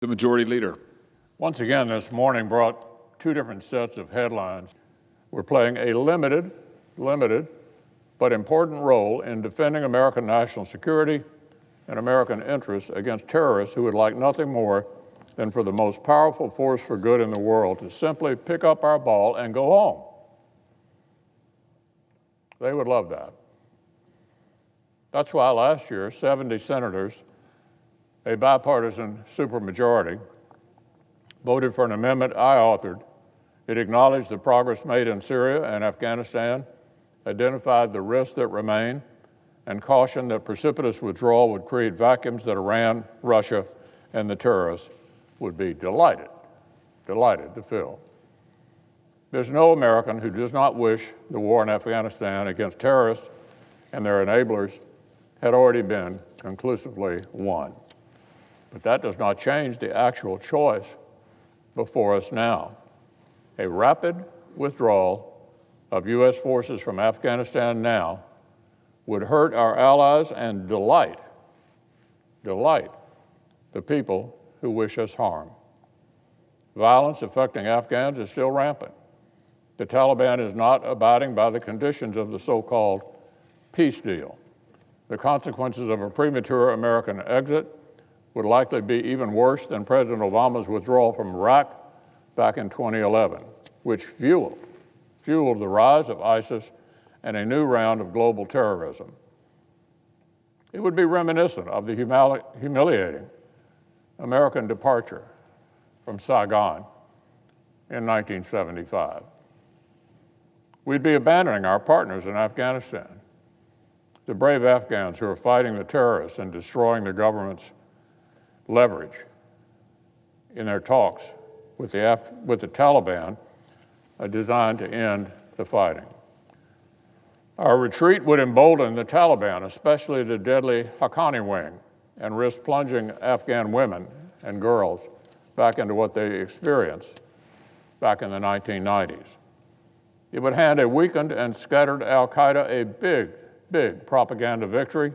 The Majority Leader. Once again, this morning brought two different sets of headlines. We're playing a limited, but important role in defending American national security and American interests against terrorists who would like nothing more than for the most powerful force for good in the world to simply pick up our ball and go home. They would love that. That's why last year, 70 senators, a bipartisan supermajority, voted for an amendment I authored. It acknowledged the progress made in Syria and Afghanistan, identified the risks that remain, and cautioned that precipitous withdrawal would create vacuums that Iran, Russia, and the terrorists would be delighted to fill. There's no American who does not wish the war in Afghanistan against terrorists and their enablers had already been conclusively won. But that does not change the actual choice before us now. A rapid withdrawal of U.S. forces from Afghanistan now would hurt our allies and delight the people who wish us harm. Violence affecting Afghans is still rampant. The Taliban is not abiding by the conditions of the so-called peace deal. The consequences of a premature American exit would likely be even worse than President Obama's withdrawal from Iraq back in 2011, which fueled the rise of ISIS and a new round of global terrorism. It would be reminiscent of the humiliating American departure from Saigon in 1975. We'd be abandoning our partners in Afghanistan, the brave Afghans who are fighting the terrorists and destroying the government's leverage in their talks with the Taliban designed to end the fighting. Our retreat would embolden the Taliban, especially the deadly Haqqani wing, and risk plunging Afghan women and girls back into what they experienced back in the 1990s. It would hand a weakened and scattered al-Qaeda a big propaganda victory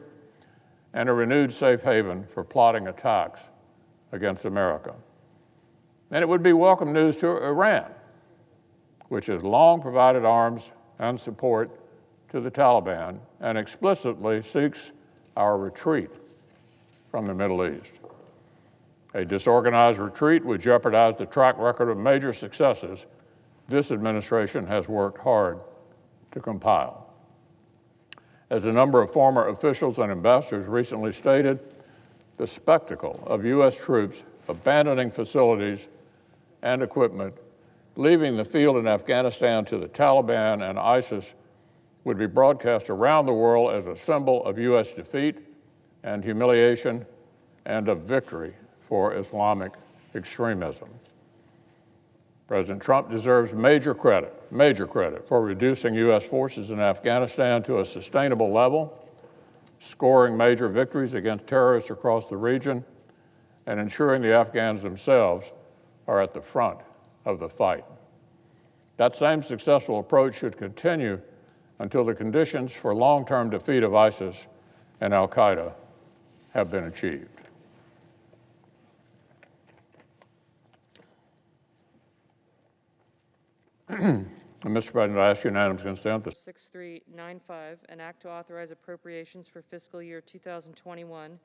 and a renewed safe haven for plotting attacks against America. And it would be welcome news to Iran, which has long provided arms and support to the Taliban and explicitly seeks our retreat from the Middle East. A disorganized retreat would jeopardize the track record of major successes this administration has worked hard to compile. As a number of former officials and ambassadors recently stated, the spectacle of U.S. troops abandoning facilities and equipment, leaving the field in Afghanistan to the Taliban and ISIS would be broadcast around the world as a symbol of U.S. defeat and humiliation and of victory for Islamic extremism. President Trump deserves major credit for reducing U.S. forces in Afghanistan to a sustainable level, scoring major victories against terrorists across the region, and ensuring the Afghans themselves are at the front of the fight. That same successful approach should continue until the conditions for long-term defeat of ISIS and al-Qaeda have been achieved. Mr. President, I ask unanimous consent that 6395, an act to authorize appropriations for fiscal year 2021